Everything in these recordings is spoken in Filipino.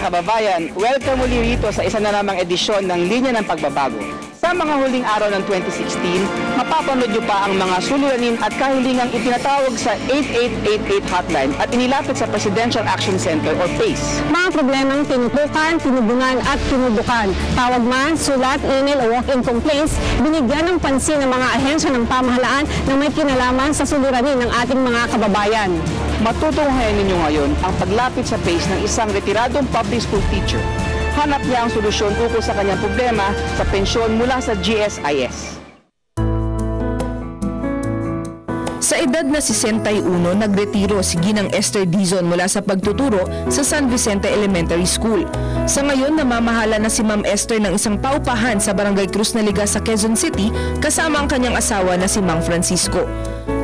kababayan, welcome muli rito sa isa na namang edisyon ng Linya ng Pagbabago. Sa mga huling araw ng 2016, mapapanood nyo pa ang mga suliranin at kahilingang itinatawag sa 8888 hotline at inilapit sa Presidential Action Center o PACE. Mga problemang tinutukan, tinubungan at tinubukan. Tawag man, sulat, email o walk-in complaints, binigyan ng pansin ng mga ahensya ng pamahalaan na may kinalaman sa suliranin ng ating mga kababayan. Matutunghayan ninyo ngayon ang paglapit sa PACE ng isang retiradong public school teacher. Hanap niya ang solusyon ukol sa kanyang problema sa pensyon mula sa GSIS. Sa edad na 61, nagretiro si Ginang Esther Dizon mula sa pagtuturo sa San Vicente Elementary School. Sa ngayon, namamahala na si Ma'am Esther ng isang paupahan sa Barangay Cruz Naliga sa Quezon City kasama ang kanyang asawa na si Mang Francisco.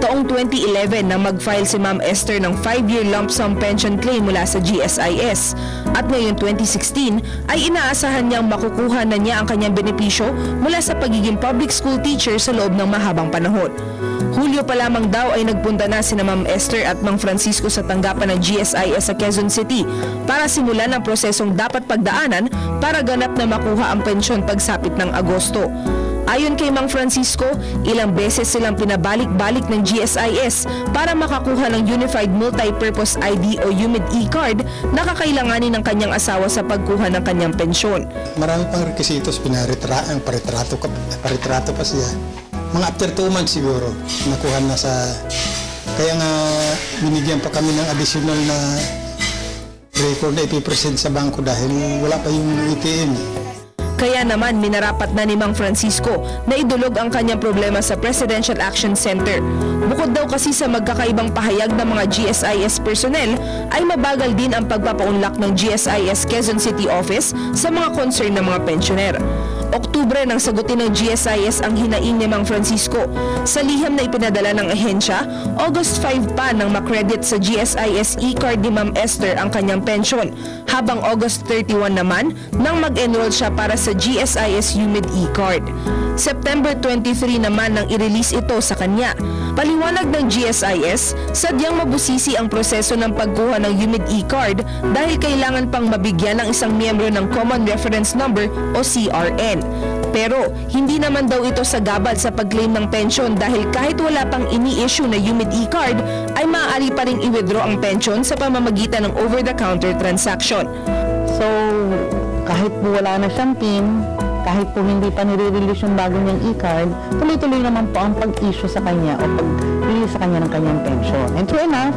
Taong 2011 na mag-file si Ma'am Esther ng 5-year lump sum pension claim mula sa GSIS at ngayon 2016 ay inaasahan niyang makukuha na niya ang kanyang benepisyo mula sa pagiging public school teacher sa loob ng mahabang panahon. Hulyo pa lamang daw ay nagpunta na sina Ma'am Esther at Mang Francisco sa tanggapan ng GSIS sa Quezon City para simulan ang prosesong dapat pagdaanan para ganap na makuha ang pensyon pagsapit ng Agosto. Ayon kay Mang Francisco, ilang beses silang pinabalik-balik ng GSIS para makakuha ng Unified Multi-Purpose ID o UMID e-card na kakailanganin ng kanyang asawa sa pagkuha ng kanyang pensyon. Marami pang requisitos, paritrato pa siya. Mga after 2 months siguro, nakuha na sa... Kaya nga binigyan pa kami ng additional na record na ipipresent sa bangko dahil wala pa yung ATM. Kaya naman minarapat na ni Mang Francisco na idulog ang kanyang problema sa Presidential Action Center. Bukod daw kasi sa magkakaibang pahayag ng mga GSIS personnel, ay mabagal din ang pagpapaunlak ng GSIS Quezon City Office sa mga concern ng mga pensioner. Oktubre nang sagutin ng GSIS ang hinaing ni Mang Francisco. Sa liham na ipinadala ng ahensya, August 5 pa nang makredit sa GSIS e-card ni Ma'am Esther ang kanyang pensyon, habang August 31 naman nang mag-enroll siya para sa GSIS UMID e-card. September 23 naman nang i-release ito sa kanya. Paliwanag ng GSIS, sadyang mabusisi ang proseso ng pagkuha ng UMID e-card dahil kailangan pang mabigyan ng isang miyembro ng Common Reference Number o CRN. Pero hindi naman daw ito sagabal sa pag-claim ng pensyon dahil kahit wala pang ini-issue na UMID e-card ay maaari pa rin i-withdraw ang pensyon sa pamamagitan ng over-the-counter transaction. So, kahit po wala na siyang PIN, kahit po hindi pa nire-release yung bago niyang e-card, tuloy-tuloy naman po ang pag-issue sa kanya o pag-release sa kanya ng kanyang pensyon. And true enough,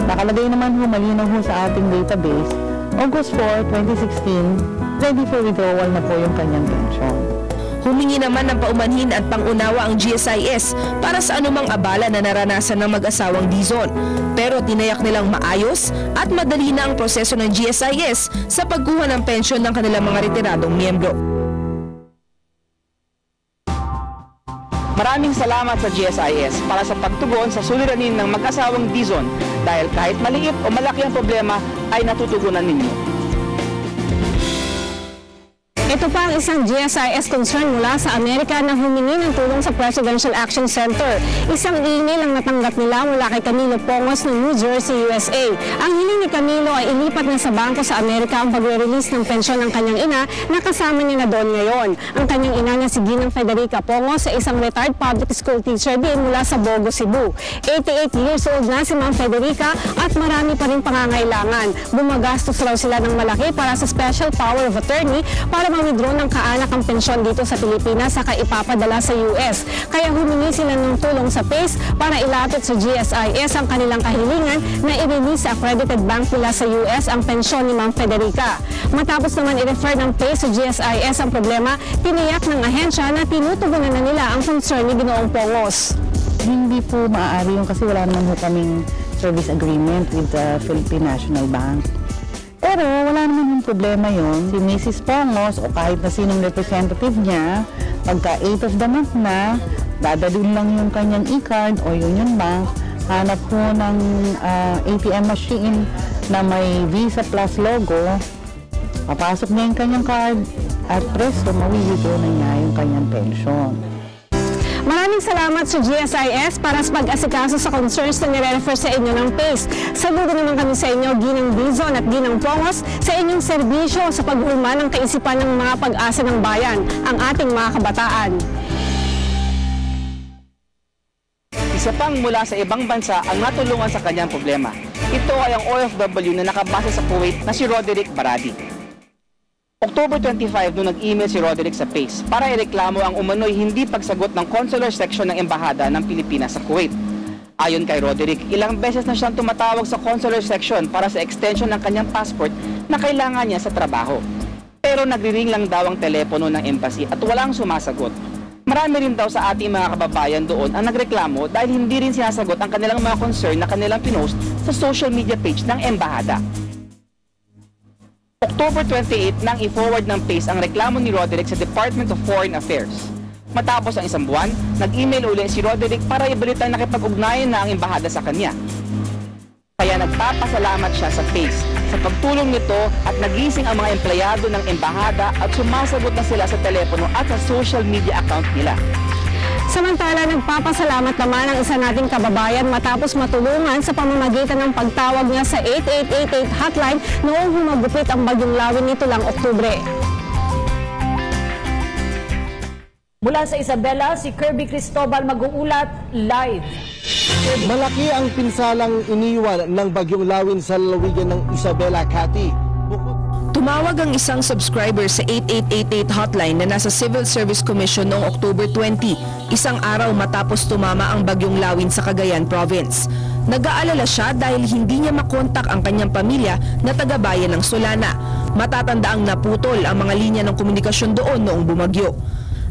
nakalagay naman ho, malinaw ho sa ating database, August 4, 2016, ready for withdrawal na po yung kanyang pensyon. Humingi naman ng paumanhin at pangunawa ang GSIS para sa anumang abala na naranasan ng mag-asawang Dizon. Pero tinayak nilang maayos at madali na ang proseso ng GSIS sa pagkuha ng pensyon ng kanilang mga retiradong miyembro. Maraming salamat sa GSIS para sa pagtugon sa suliranin ng mag-asawang Dizon dahil kahit maliit o malaki ang problema ay natutugunan ninyo. Ito pa ang isang GSIS concern mula sa Amerika na humingi ng tulong sa Presidential Action Center. Isang email ang natanggap nila mula kay Camilo Pongos ng New Jersey, USA. Ang hiling ni Camilo ay ilipat na sa bangko sa Amerika ang pagre-release ng pensyon ng kanyang ina na kasama niya na doon ngayon. Ang kanyang ina na si Ginang Federica Pongos ay isang retired public school teacher din mula sa Bogo, Cebu. 88 years old na si Ma'am Federica at marami pa rin pangangailangan. Bumagastos raw sila ng malaki para sa special power of attorney para withdraw ng kaanak ang pensyon dito sa Pilipinas saka ipapadala sa US. Kaya humingi sila ng tulong sa PACE para ilapit sa GSIS ang kanilang kahilingan na i-release sa accredited bank nila sa US ang pensyon ni Ma'am Federica. Matapos naman i-refer ng PACE sa GSIS ang problema, tiniyak ng ahensya na tinutugunan na nila ang concern ni Ginoong Pongos. Hindi po maaari yung kasi wala naman po kaming service agreement with the Philippine National Bank. Pero wala naman yung problema yun. Si Mrs. Pongos o kahit na sinong representative niya, pagka 8 of the month na, dadalhin lang yung kanyang e-card o Union Bank, hanap po ng ATM machine na may Visa Plus logo, papasok niya yung kanyang card at presto, mawili na niya yung kanyang pensyon. Maraming salamat sa GSIS para sa pag-asikaso sa concerns na nire-refer sa inyo ng PACE. Saludo naman kami sa inyo, Ginang Dizon at Ginang Pongos, sa inyong serbisyo sa pag-uuma ng kaisipan ng mga pag-asa ng bayan, ang ating mga kabataan. Isa pang mula sa ibang bansa ang natulungan sa kanyang problema. Ito ay ang OFW na nakabase sa Kuwait na si Roderick Baradi. October 25 nung nag-email si Roderick sa PACE para ireklamo ang umano'y hindi pagsagot ng consular section ng Embahada ng Pilipinas sa Kuwait. Ayon kay Roderick, ilang beses na siyang tumatawag sa consular section para sa extension ng kanyang passport na kailangan niya sa trabaho. Pero nagri-ring lang daw ang telepono ng embassy at walang sumasagot. Marami rin daw sa ating mga kababayan doon ang nagreklamo dahil hindi rin sinasagot ang kanilang mga concern na kanilang pinost sa social media page ng Embahada. October 28 nang i-forward ng PACE ang reklamo ni Roderick sa Department of Foreign Affairs. Matapos ang isang buwan, nag-email uli si Roderick para ibalitang nakipag-ugnayan na ang embahada sa kanya. Kaya nagpapasalamat siya sa PACE sa pagtulong nito at nagising ang mga empleyado ng embahada at sumasagot na sila sa telepono at sa social media account nila. Samantala, nagpapasalamat naman ang isa nating kababayan matapos matulungan sa pamamagitan ng pagtawag niya sa 8888 hotline noong humagupit ang bagyong Lawin nito lang Oktubre. Mula sa Isabela, si Kirby Cristobal mag-uulat live. Malaki ang pinsalang iniwan ng bagyong Lawin sa lalawigan ng Isabela, Cati. Tumawag ang isang subscriber sa 8888 hotline na nasa Civil Service Commission noong October 20, isang araw matapos tumama ang bagyong Lawin sa Cagayan Province. Nag-aalala siya dahil hindi niya makontak ang kanyang pamilya na taga-bayan ng Solana. Matatandaang naputol ang mga linya ng komunikasyon doon noong bumagyo.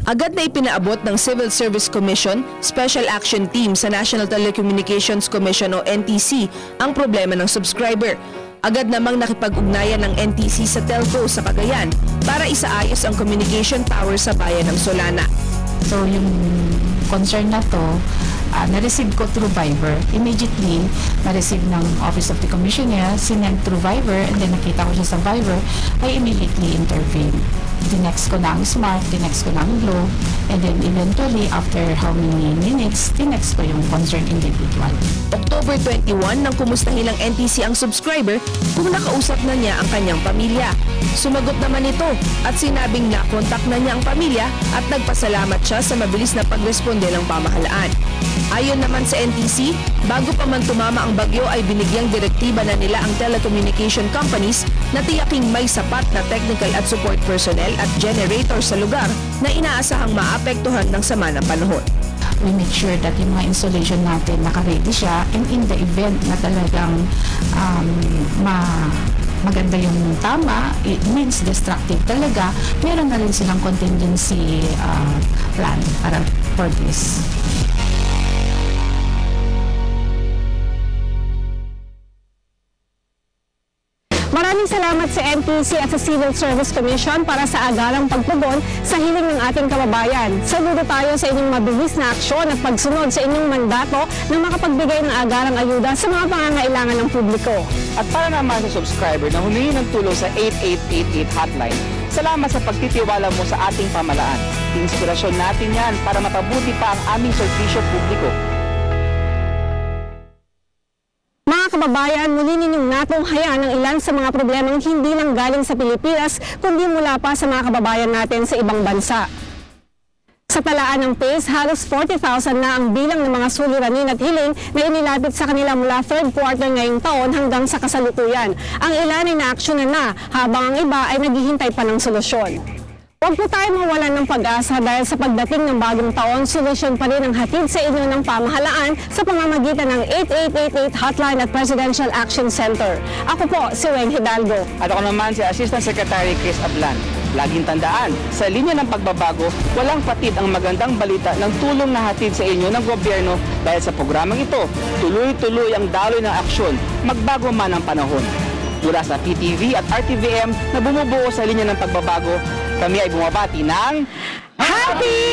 Agad na ipinaabot ng Civil Service Commission Special Action Team sa National Telecommunications Commission o NTC ang problema ng subscriber. Agad namang nakipag-ugnayan ng NTC sa telco sa Cagayan para isaayos ang communication tower sa bayan ng Solana. So yung concern na to, na-receive ko through Viber. Immediately, na-receive ng Office of the Commissioner, sinend through Viber, and then nakita ko siya sa Viber, I immediately intervene. Dinext ko na ang Smart, dinext ko na ang Globe, and then eventually, after how many minutes, dinext ko yung concerned individual. October 21 nang kumustahin ng NTC ang subscriber kung nakausap na niya ang kanyang pamilya. Sumagot naman ito at sinabing nakontak na niya ang pamilya at nagpasalamat siya sa mabilis na pagresponde ng pamahalaan. Ayon naman sa NTC, bago pa man tumama ang bagyo ay binigyang direktiba na nila ang telecommunication companies na tiyaking may sapat na technical at support personnel at generator sa lugar na inaasahang maapektuhan ng sama ng panahon. We make sure that yung mga installation natin naka-ready siya, and in the event na talagang maganda yung tama, it means destructive talaga, meron na rin silang contingency plan para for this. Maraming salamat sa NTC at sa Civil Service Commission para sa agarang pagtugon sa hiling ng ating kababayan. Saludo tayo sa inyong mabilis na aksyon at pagsunod sa inyong mandato na makapagbigay ng agarang ayuda sa mga pangangailangan ng publiko. At para naman sa subscriber na humingi ng tulong sa 8888 hotline, salamat sa pagtitiwala mo sa ating pamalaan. Inspirasyon natin yan para mapabuti pa ang aming serbisyo publiko. Mga kababayan, muli ninyong natunghayan ang ilan sa mga problemang hindi lang galing sa Pilipinas, kundi mula pa sa mga kababayan natin sa ibang bansa. Sa talaan ng PACE, halos 40,000 na ang bilang ng mga suliranin at hiling na inilapit sa kanila mula third quarter ngayong taon hanggang sa kasalukuyan. Ang ilan ay na-aksyonan na, habang ang iba ay naghihintay pa ng solusyon. Huwag po tayo mawalan ng pag-asa dahil sa pagdating ng bagong taon, solusyon pa rin ang hatid sa inyo ng pamahalaan sa pamamagitan ng 8888 hotline at Presidential Action Center. Ako po, si Weng Hidalgo. At ako naman si Assistant Secretary Chris Ablan. Laging tandaan, sa linya ng pagbabago, walang patid ang magandang balita ng tulong na hatid sa inyo ng gobyerno dahil sa programang ito, tuloy-tuloy ang daloy ng aksyon, magbago man ang panahon. Mula sa PTV at RTVM na bumubuo sa linya ng pagbabago, kami ay bumabati ng Happy